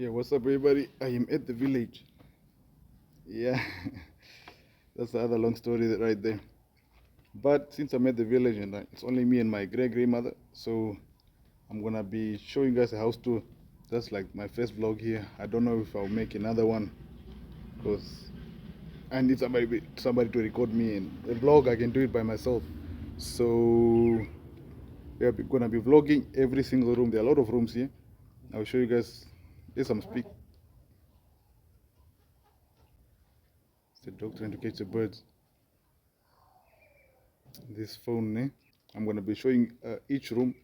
Yeah, what's up, everybody? I am at the village. Yeah, that's the other long story right there. But since I'm at the village and it's only me and my great grandmother, so I'm gonna be showing you guys a house tour. That's like my first vlog here. I don't know if I'll make another one because I need somebody to record me, and the vlog I can do it by myself. So we're gonna be vlogging every single room. There are a lot of rooms here. I'll show you guys. There's some speak. It's the dog trying to catch the birds. This phone, eh? I'm going to be showing each room.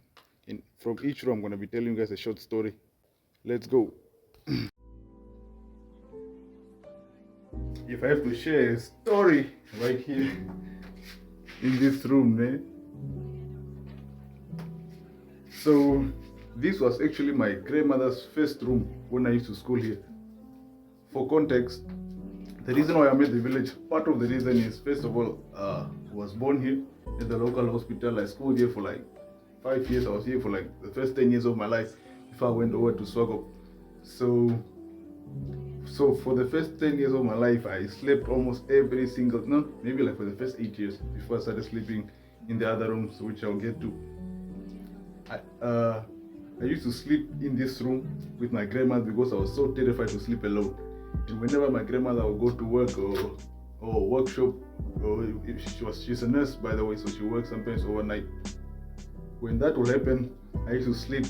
From each room, I'm going to be telling you guys a short story. Let's go. If I have to share a story right here in this room, eh? So this was actually my grandmother's first room when I used to school here. For context, the reason why I'm at the village, part of the reason is, first of all, I was born here at the local hospital. I schooled here for like 5 years. I was here for like the first 10 years of my life before I went over to Swakop. So for the first 10 years of my life, I slept almost every single, no, maybe like for the first 8 years before I started sleeping in the other rooms, which I'll get to. I used to sleep in this room with my grandma because I was so terrified to sleep alone. And whenever my grandmother would go to work or workshop, or if she's a nurse, by the way, so she works sometimes overnight. When that will happen, I used to sleep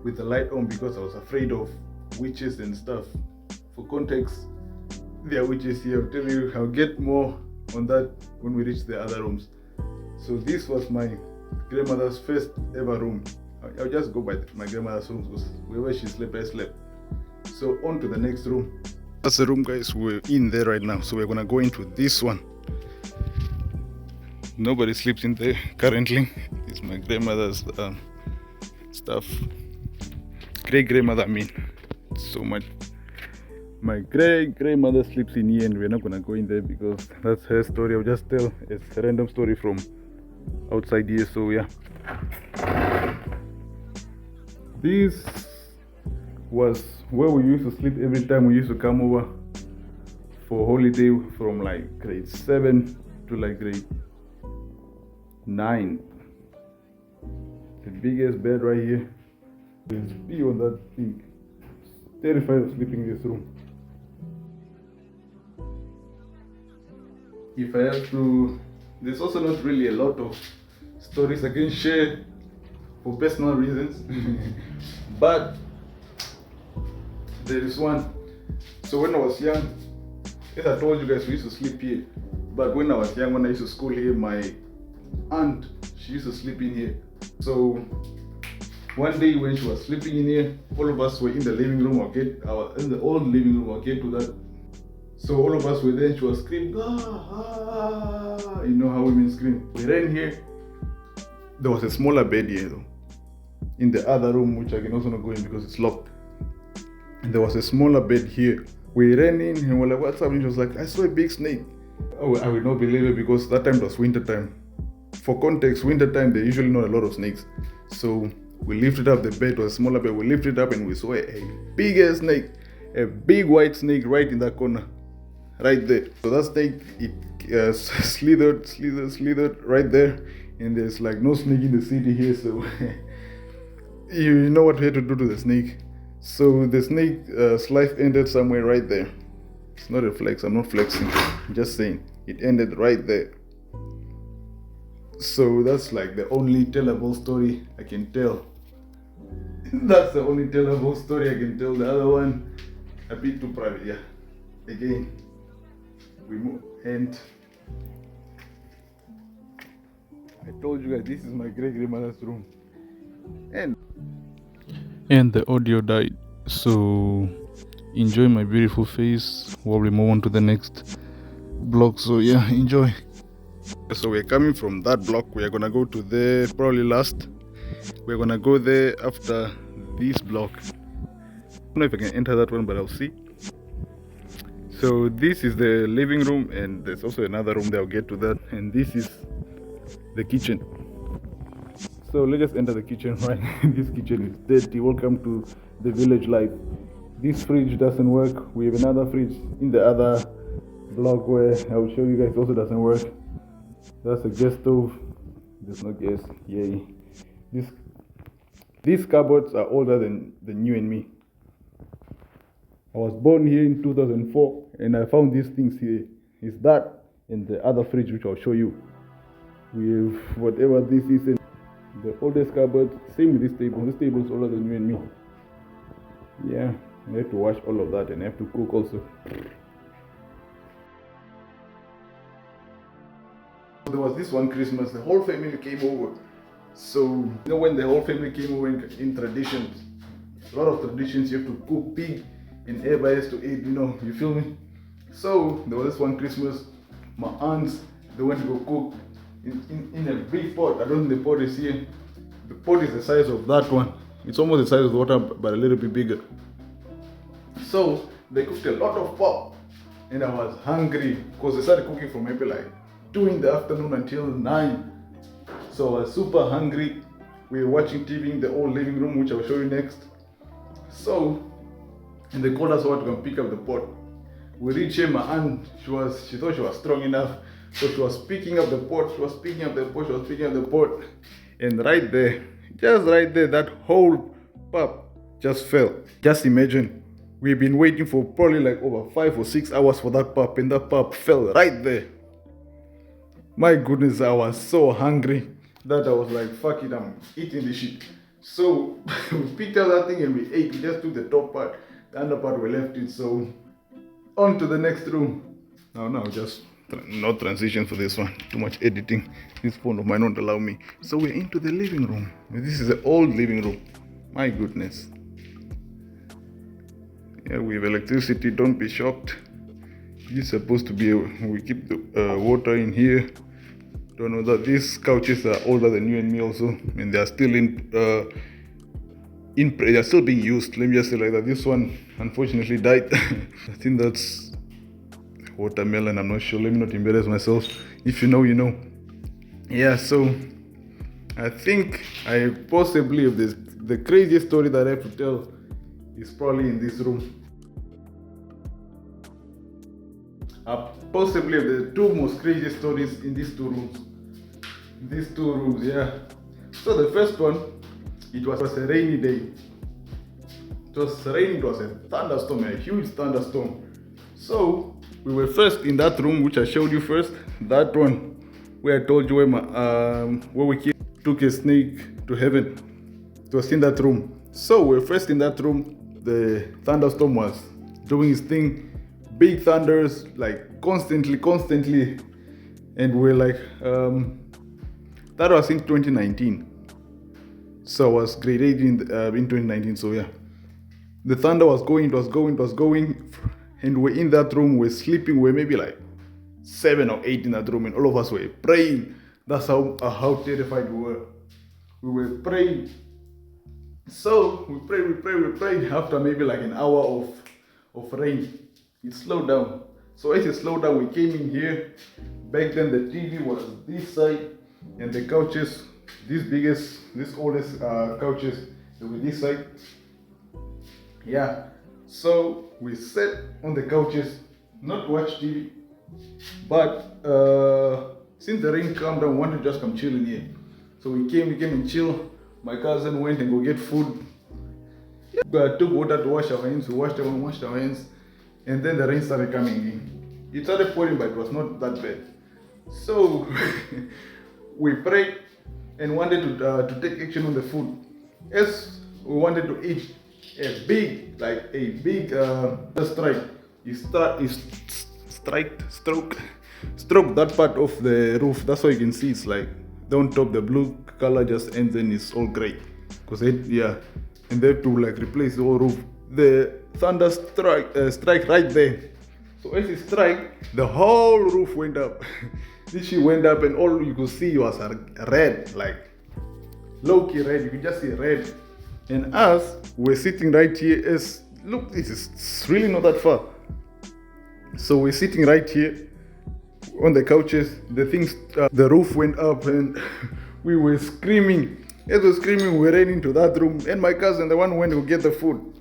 with the light on because I was afraid of witches and stuff. For context, there are witches here. I'll tell you, I'll get more on that when we reach the other rooms. So this was my grandmother's first ever room. I'll just go by my grandmother's room because wherever she slept, I slept. So on to the next room. That's the room, guys. We're in there right now. So we're gonna go into this one. Nobody sleeps in there currently. It's my grandmother's stuff. Great grandmother, I mean. So much. My great grandmother sleeps in here, and we're not gonna go in there because that's her story. I'll just tell it's a random story from outside here. So yeah. This was where we used to sleep every time we used to come over for holiday from like grade 7 to like grade 9. The biggest bed right here. There's pee on that thing. Terrified of sleeping in this room. If I have to, there's also not really a lot of stories I can share for personal reasons. But there is one. So when I was young, as I told you guys, we used to sleep here. But when I was young, when I used to school here, my aunt, she used to sleep in here. So one day when she was sleeping in here, all of us were in the living room. In the old living room. I'll get to that. So all of us were there. She was screaming, ah. You know how women scream. We ran here. There was a smaller bed here though, in the other room, which I can also not go in because it's locked. And there was a smaller bed here. We ran in and we're like, what's up? And she was like, I saw a big snake. Oh, I will not believe it because that time it was winter time. For context, winter time, there usually not a lot of snakes. So we lifted up the bed, was a smaller bed. We lifted up and we saw a big ass snake, a big white snake right in that corner, right there. So that snake, it slithered right there. And there's like no snake in the city here, so you know what we had to do to the snake. So the snake's life ended somewhere right there. It's not a flex, I'm not flexing, I'm just saying it ended right there. So that's like the only tellable story I can tell. That's the only tellable story I can tell. The other one, a bit too private, yeah. Again, we move, and I told you guys this is my great grandmother's room. And the audio died. So enjoy my beautiful face while we move on to the next block. So yeah, enjoy. So we're coming from that block. We're gonna go to there probably last. We're gonna go there after this block. I don't know if I can enter that one, but I'll see. So this is the living room, and there's also another room there. I'll get to that. And this is the kitchen. So let's just enter the kitchen, right? This kitchen is dirty. Welcome to the village life. This fridge doesn't work. We have another fridge in the other block where I will show you guys also doesn't work. That's a gas stove. There's no gas. Yay. These cupboards are older than you and me. I was born here in 2004 and I found these things here. It's that and the other fridge which I'll show you. We have whatever this is and the oldest cupboard. Same with this table. This table is older than you and me. Yeah, I have to wash all of that and I have to cook also. There was this one Christmas, the whole family came over. So, when the whole family came over in traditions, a lot of traditions, you have to cook pig and everybody has to eat, you feel me? So, there was this one Christmas, my aunts, they went to go cook in a big pot. I don't think the pot is here. The pot is the size of that one. It's almost the size of the water, but a little bit bigger. So, they cooked a lot of pop and I was hungry because they started cooking from maybe like 2 in the afternoon until 9. So I was super hungry. We were watching TV in the old living room, which I'll show you next. So, and they called us over to come pick up the pot. We reached here, my aunt, she thought she was strong enough. So she was picking up the pot, and right there, just right there, that whole pop just fell. Just imagine, we've been waiting for probably like over 5 or 6 hours for that pop, and that pop fell right there. My goodness, I was so hungry that I was like, fuck it, I'm eating this shit. So we picked up that thing and we ate. We just took the top part, the under part we left it. So on to the next room. No, just no transition for this one. Too much editing. This phone of mine won't allow me. So we're into the living room. This is the old living room. My goodness. Yeah, we have electricity. Don't be shocked. This is supposed to be, we keep the water in here. Don't know that these couches are older than you and me also, and they are still they are still being used. Let me just say like that. This one unfortunately died. I think that's watermelon. I'm not sure. Let me not embarrass myself. If you know, you know. Yeah. So I think I possibly have the craziest story that I have to tell is probably in this room. Possibly the 2 most craziest stories in these 2 rooms. These 2 rooms, yeah. So the first one, it was a rainy day. It was raining, it was a thunderstorm, a huge thunderstorm. So we were first in that room, which I showed you first. That one, where I told you where we took a snake to heaven. It was in that room. So we were first in that room. The thunderstorm was doing its thing. Big thunders, like constantly, and we're like, that was in 2019. So I was grade 8 in 2019. So yeah, the thunder was going, and we're in that room. We're sleeping. We're maybe like 7 or 8 in that room, and all of us were praying. That's how terrified we were. We were praying. So we prayed. After maybe like an hour of rain, it slowed down. So as it slowed down, we came in here. Back then the TV was this side and the couches, these oldest couches, they were this side. Yeah. So we sat on the couches, not watch TV, but since the rain calmed down, we wanted to just come chill in here. So we came and chill. My cousin went and go get food. I took water to wash our hands. We washed our hands. And then the rain started coming in. It started pouring, but it was not that bad. So we prayed and wanted to take action on the food. As we wanted to eat a big strike. He stroked that part of the roof. That's why you can see it's like on top the blue color just ends and it's all gray. And they have to like replace the whole roof. The thunder strike right there. So as it strike, the whole roof went up. This shit went up and all you could see was red, like low-key red. You could just see red. And us, we're sitting right here. Look, it's really not that far. So we're sitting right here on the couches. The roof went up and we were screaming. As we were screaming, we ran into that room. And my cousin, the one who went to get the food.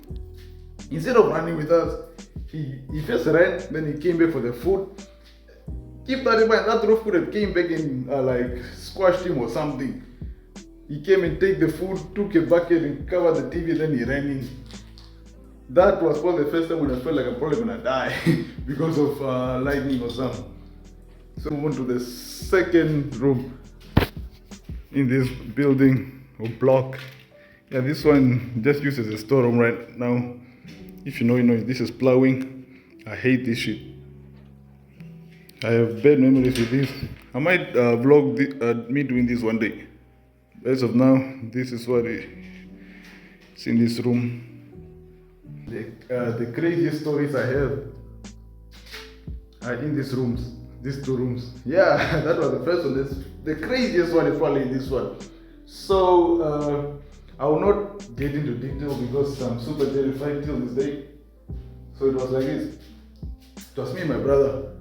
Instead of running with us, he first ran, then he came back for the food. Keep that in mind, that roof could have came back and like squashed him or something. He came and take the food, took a bucket and covered the TV, then he ran in. That was probably the first time when I felt like I'm probably gonna die because of lightning or something. So move on to the second room in this building or block. Yeah, this one just used as a storeroom right now. If you know, you know, this is plowing. I hate this shit. I have bad memories with this. I might vlog me doing this one day. As of now, this is what it's in this room. The craziest stories I have are in these rooms, these two rooms. Yeah, that was the first one. The craziest one is probably in this one. So I will not get into detail because I'm super terrified till this day. So it was like this. It was me and my brother.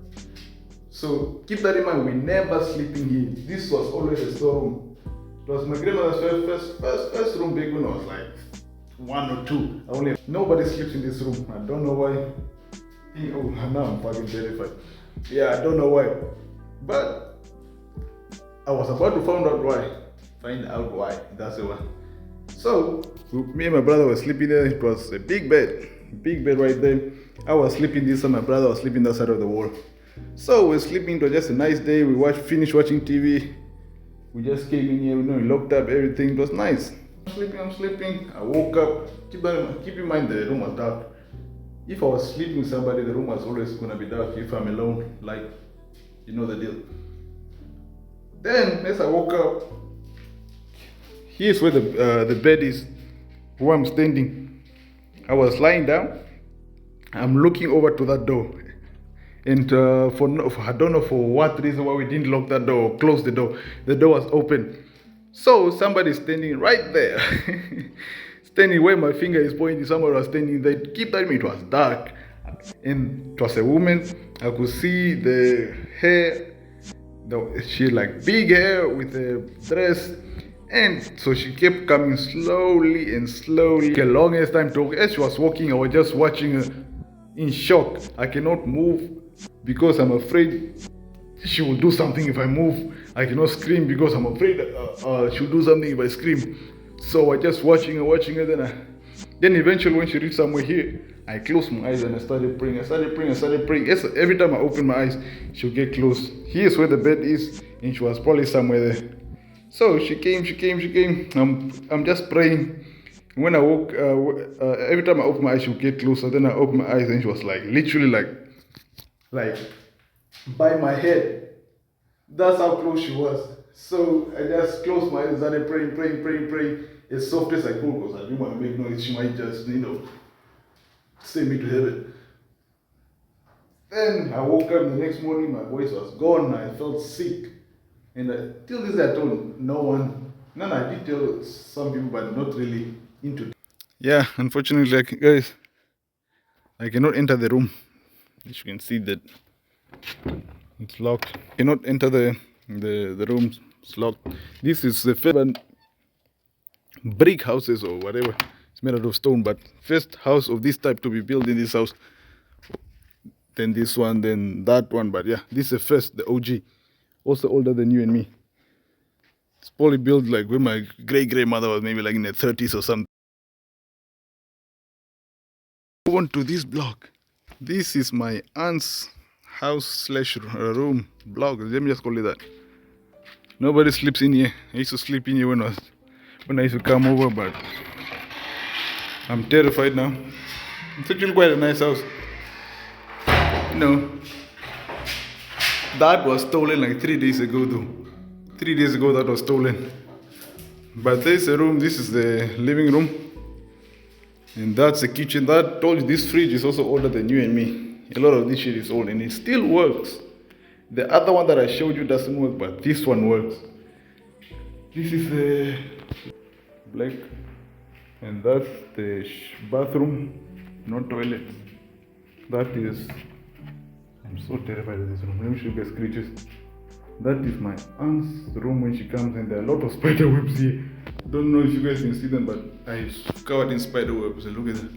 So keep that in mind, we never sleep in here. This was always a storeroom. It was my grandmother's first room back when I was like 1 or 2. Nobody sleeps in this room. I don't know why. Oh, now I'm fucking terrified. Yeah, I don't know why. But I was about to find out why. That's the one. So me and my brother were sleeping there. It was a big bed right there. I was sleeping this side, my brother was sleeping that side of the wall. So we're sleeping. It was just a nice day. We finished watching TV. We just came in here, we locked up everything. It was nice. I'm sleeping. I woke up. Keep in mind the room was dark. If I was sleeping with somebody, the room was always gonna be dark. If I'm alone, like, you know the deal. Then as I woke up, here's where the bed is, where I'm standing. I was lying down. I'm looking over to that door. And I don't know for what reason why we didn't lock that door or close the door. The door was open. So somebody's standing right there. Standing where my finger is pointing, somebody was standing there. Keep that in mind, it was dark. And it was a woman. I could see the hair. She had like big hair with a dress. And so she kept coming slowly and slowly. The longest time to, as she was walking, I was just watching her in shock. I cannot move because I'm afraid she will do something if I move. I cannot scream because I'm afraid she'll do something if I scream. So I just watching her. Then eventually when she reached somewhere here, I closed my eyes and I started praying. Yes, every time I open my eyes, she'll get close. Here's where the bed is, and she was probably somewhere there. So she came. I'm just praying. When I woke, every time I open my eyes, she'll get closer. Then I open my eyes and she was like, literally like by my head. That's how close she was. So I just closed my eyes and started praying as soft as I could because I didn't want to make noise. She might just, send me to heaven. Then I woke up the next morning, my voice was gone. I felt sick. And till this day, I told no one. No, I did tell some people, but not really into it. Yeah, unfortunately, guys, I cannot enter the room. As you can see that it's locked. I cannot enter the room. It's locked. This is the first brick houses or whatever. It's made out of stone, but first house of this type to be built in this house. Then this one, then that one. But yeah, this is the first, the OG. Also older than you and me. It's probably built like when my great-grandmother was maybe like in the 30s or something. Move on to this block. This is my aunt's house / room block. Let me just call it that. Nobody sleeps in here. I used to sleep in here when I used to come over, but I'm terrified now. It's actually quite a nice house. That was stolen like 3 days ago though. 3 days ago that was stolen. But there's a room. This is the living room. And that's the kitchen. That told you this fridge is also older than you and me. A lot of this shit is old and it still works. The other one that I showed you doesn't work, but this one works. This is the black. And that's the bathroom, not toilet. That is, I'm so terrified of this room. Let me show you guys creatures. That is my aunt's room when she comes, and there are a lot of spider webs here. Don't know if you guys can see them, but I covered in spider webs. Look at that.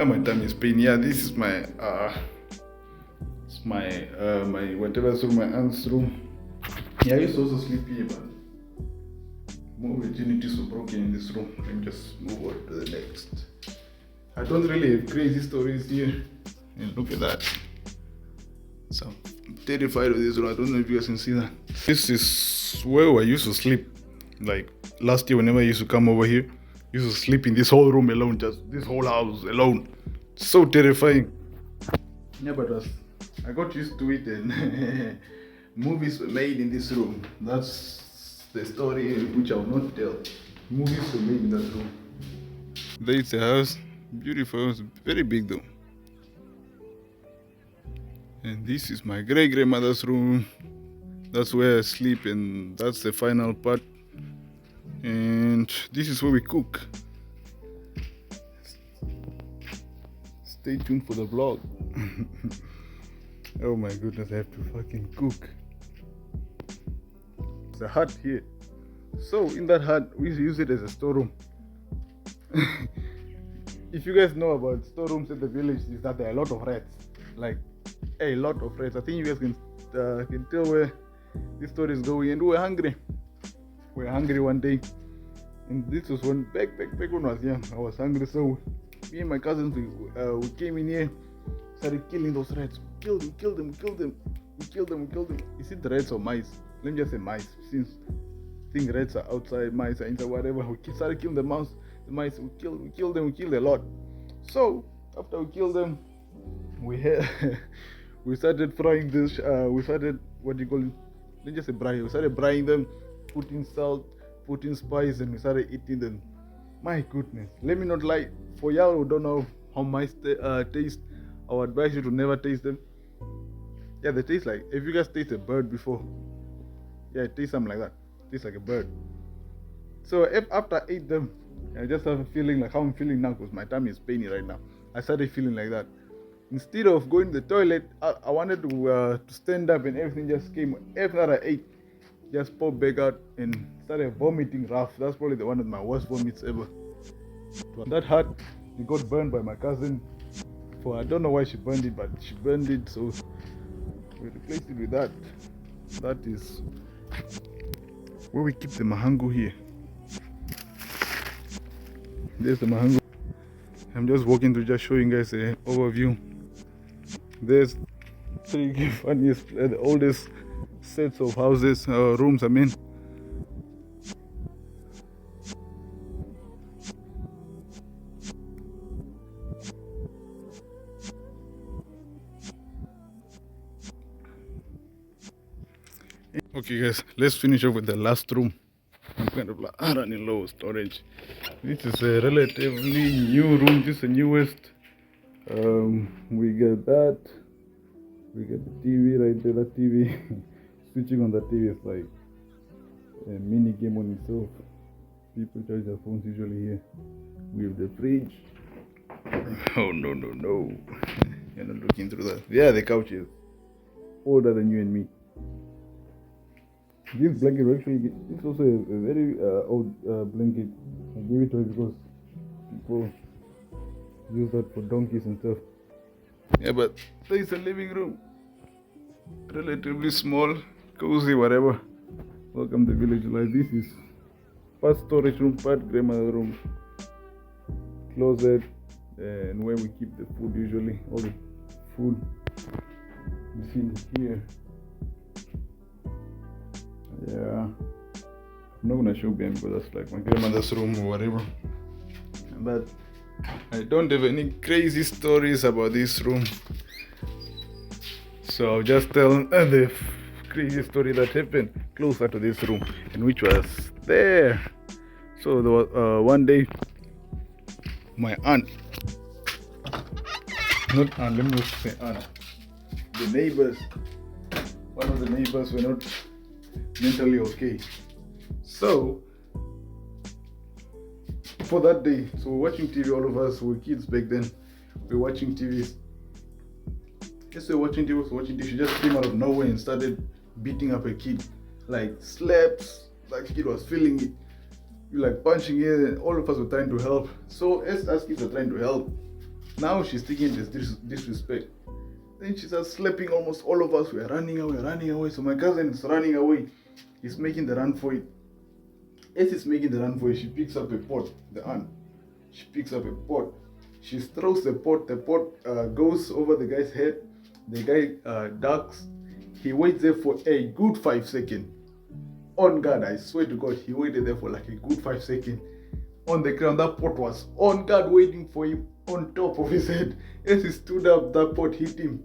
My tummy is pain. Yeah, this is my my whatever's room, my aunt's room. Yeah, I used to also sleep here, but more virginities were broken in this room. Let me just move on to the next. I don't really have crazy stories here. And look at that. So I'm terrified of this room. I don't know if you guys can see that. This is where I used to sleep. Like last year, whenever I used to come over here, I used to sleep in this whole room alone, just this whole house alone. So terrifying. Yeah, but I got used to it, and movies were made in this room. That's the story which I will not tell. Movies were made in that room. There is the house. Beautiful house. Very big though. And this is my great-grandmother's room. That's where I sleep, and that's the final part. And this is where we cook. Stay tuned for the vlog. Oh my goodness, I have to fucking cook. There's a hut here. So in that hut, we use it as a storeroom. If you guys know about storerooms at the village, is that there are a lot of rats. Like a lot of rats. I think you guys can tell where this story is going. And we were hungry. We were hungry one day. And this was when back when I was young. I was hungry, so me and my cousins we came in here, started killing those rats. We killed them. You see the rats or mice? Let me just say mice, since I think rats are outside, mice are inside, whatever. We started killing the mice. We killed a lot. So after we killed them, we started frying this. We started, what do you call it? Let's just say braai. We started braaiing them, putting salt, putting spice, and we started eating them. My goodness, let me not lie. For y'all who don't know how mice taste, I would advise you to never taste them. Yeah, they taste like, if you guys taste a bird before, yeah, it tastes something like that. It tastes like a bird. So after I ate them, I just have a feeling like how I'm feeling now, because my tummy is paining right now. I started feeling like that. Instead of going to the toilet, I wanted to stand up, and everything just came. Everything that I ate just popped back out and started vomiting rough. That's probably one of my worst vomits ever. That hut, it got burned by my cousin. I don't know why she burned it, but she burned it, so we replaced it with that. That is where we keep the mahango here. There's the mahango. I'm just walking to just showing you guys an overview. There's three funniest, the oldest sets of houses, rooms, I mean. Okay guys, let's finish off with the last room. I'm kind of like running low storage. This is a relatively new room. This is the newest. We get that. We get the TV right there. That TV, switching on the TV is like a mini game on itself. People charge their phones usually here. We have the fridge. Oh no. You're not looking through that. Yeah, the couch is older than you and me. This blanket actually, it's also a very old blanket. I gave it to her because people use that for donkeys and stuff. Yeah, but there is a living room. Relatively small, cozy, whatever. Welcome to village life. This is part storage room, part grandmother room, closet, and where we keep the food usually. All the food you see here. Yeah, I'm not gonna show them because that's like my grandmother's room or whatever. But I don't have any crazy stories about this room, so I'll just tell the crazy story that happened closer to this room, and which was there. So there was one day, my aunt, not aunt, let me just say aunt, the neighbors, one of the neighbors were not mentally okay. So for that day, so we're watching TV, all of us were kids back then. We were watching TV. Yes, we were watching TV, she just came out of nowhere and started beating up a kid. Like slaps, like the kid was feeling it. We like punching it, and all of us were trying to help. So as kids are trying to help, Now she's taking this disrespect. Then she starts slapping almost all of us. We're running away. So my cousin is running away. He's making the run for it. As he's making the run for it, she picks up a pot, the aunt. She picks up a pot. She throws the pot. The pot goes over the guy's head. The guy ducks. He waits there for a good 5 seconds. On guard, I swear to God, he waited there for like a good 5 seconds. On the ground, that pot was on guard waiting for him on top of his head. As he stood up, that pot hit him.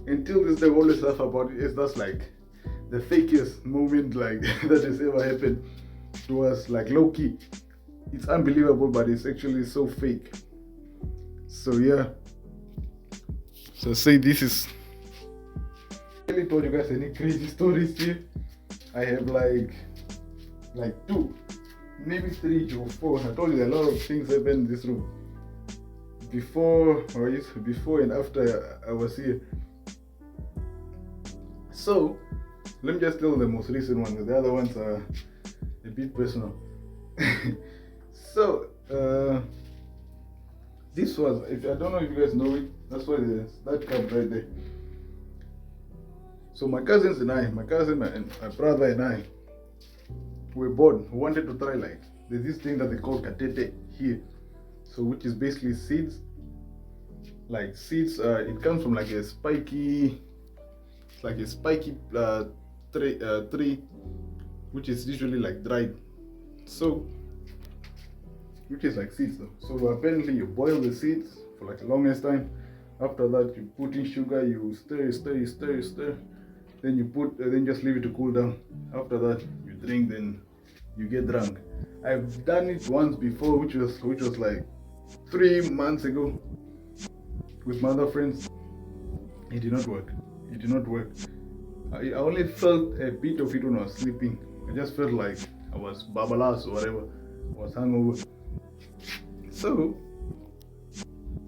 Until this day, we always laugh about it. That's like the fakest moment like that has ever happened to us. Like low key, it's unbelievable, but it's actually so fake. So yeah. So say this is. I really told you guys any crazy stories here. I have like 2, maybe 3 or 4. I told you a lot of things happened in this room. Before and after I was here. So let me just tell the most recent one. The other ones are a bit personal. So this was, I don't know if you guys know it, that's why there's that cup right there. So my cousins and I, my cousin and my brother and I, were bored. We wanted to try there's this thing that they call katete here. So which is basically seeds. Like seeds, it comes from like a spiky tree, which is usually like dried. So, which is like seeds though. So apparently you boil the seeds for like the longest time. After that you put in sugar, you stir. Then you then just leave it to cool down. After that you drink, then you get drunk. I've done it once before, which was like 3 months ago with my other friends. It did not work. I only felt a bit of it when I was sleeping. I just felt like I was babalas or whatever. I was hungover. So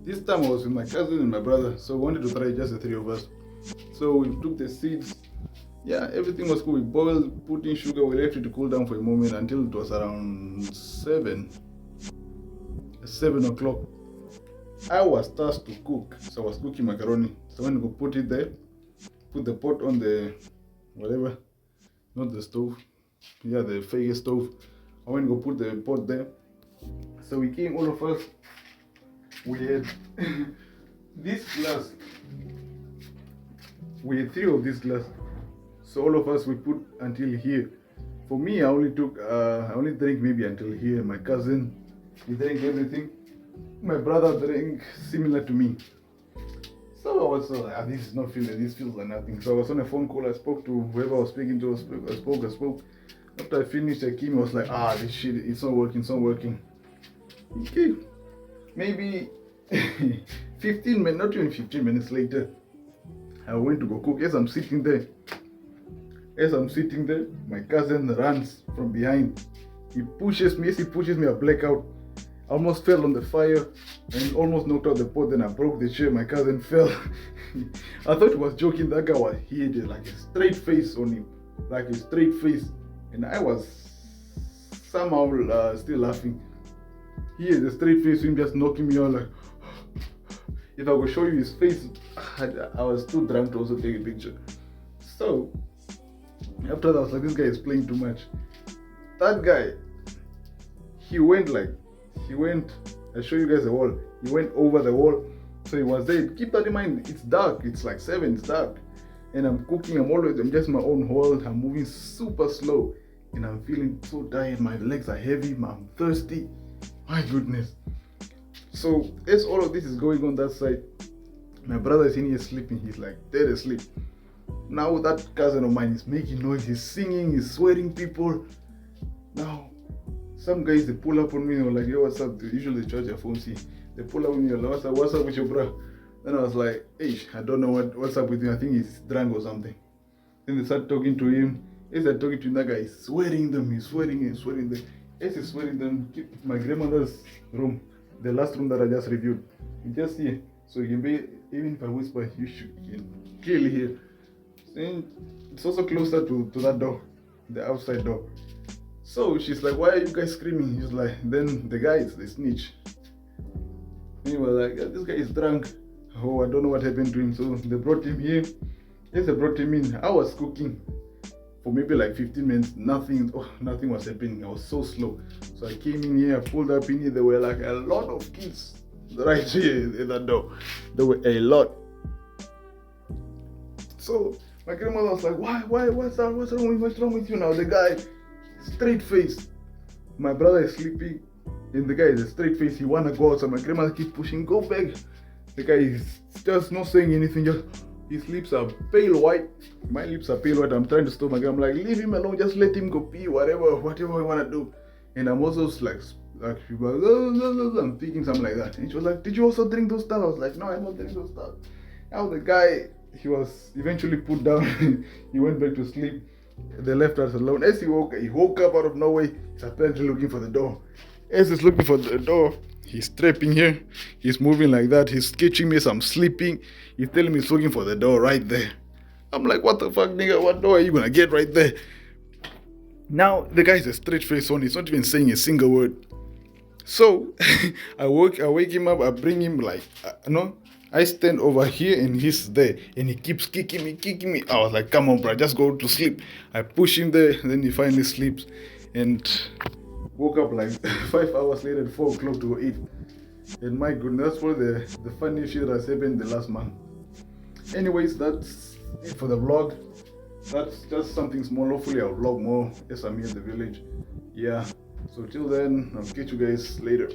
this time I was with my cousin and my brother. So we wanted to try just the 3 of us. So we took the seeds. Yeah, everything was cool. We boiled, put in sugar, we left it to cool down for a moment until it was around 7 o'clock. I was tasked to cook, so I was cooking macaroni. So when we put it there, put the pot on the whatever, not the stove, the fake stove. I went to go put the pot there. So we came, all of us, we had this glass. We had 3 of this glass. So all of us, we put until here. For me, I only drank maybe until here. My cousin, he drank everything. My brother drank similar to me. So I was like, this is not feeling, this feels like nothing. So I was on a phone call, I spoke to whoever I was speaking to, I spoke. After I finished, I came, I was like, this shit, it's not working. Okay, maybe 15 minutes, not even 15 minutes later, I went to go cook. As I'm sitting there, my cousin runs from behind. He pushes me, I black out. I almost fell on the fire and almost knocked out the pot. Then I broke the chair. My cousin fell. I thought he was joking. That guy he had like a straight face on him, and I was somehow still laughing. He had a straight face, him just knocking me out like. If I could show you his face, I was too drunk to also take a picture. So after that, I was like, this guy is playing too much. That guy, he went, I show you guys the wall. He went over the wall. So he was there. Keep that in mind, it's dark. It's like 7, it's dark. And I'm cooking, I'm just my own world. I'm moving super slow. And I'm feeling so tired. My legs are heavy. I'm thirsty. My goodness. So as all of this is going on that side, my brother is in here sleeping. He's like dead asleep. Now that cousin of mine is making noise. He's singing. He's swearing people. Now, some guys, they pull up on me. They're like, yo, what's up? They usually charge their phone. See, they pull up on me. Like, what's up with your bro? Then I was like, hey, I don't know what's up with him. I think he's drunk or something. Then they start talking to him. As they're talking to him, that guy is swearing them. He's swearing them. As he's swearing them, keep my grandmother's room, the last room that I just reviewed. You just see, so you can be, even if I whisper, you can clearly hear. And it's also closer to that door, the outside door. So she's like, why are you guys screaming? He's like, then the guys, they snitch. And he was like, this guy is drunk. Oh, I don't know what happened to him. So they brought him here. Yes, they brought him in. I was cooking for maybe like 15 minutes. Nothing was happening. I was so slow. So I came in here, I pulled up in here. There were like a lot of kids right here in that door. There were a lot. So my grandmother was like, what's wrong with you now? The guy, straight face. My brother is sleeping, and the guy is a straight face. He wanna go out, so my grandmother keeps pushing, go back. The guy is just not saying anything, just his lips are pale white. My lips are pale white. I'm trying to stop my grandma. I'm like, leave him alone, just let him go pee, whatever you wanna do. And I'm also like I'm thinking something like that. And she was like, did you also drink those stuff? I was like, no, I'm not drinking those stuff. Now the guy, he was eventually put down. He went back to sleep. They left us alone. As he woke up out of nowhere. He's apparently looking for the door. As he's looking for the door, he's trapping here. He's moving like that. He's sketching me as I'm sleeping. He's telling me he's looking for the door right there. I'm like, what the fuck, nigga? What door are you gonna get right there? Now the guy's a straight face on. He's not even saying a single word. So I wake him up. I bring him like, I stand over here and he's there and he keeps kicking me. I was like, come on, bro, just go to sleep. I push him there, and then he finally sleeps and woke up like 5 hours later at 4 o'clock to eat. And my goodness, that's probably the funniest shit that's happened the last month. Anyways, that's it for the vlog. That's just something small. Hopefully I'll vlog more as I'm here in the village. Yeah. So till then, I'll catch you guys later.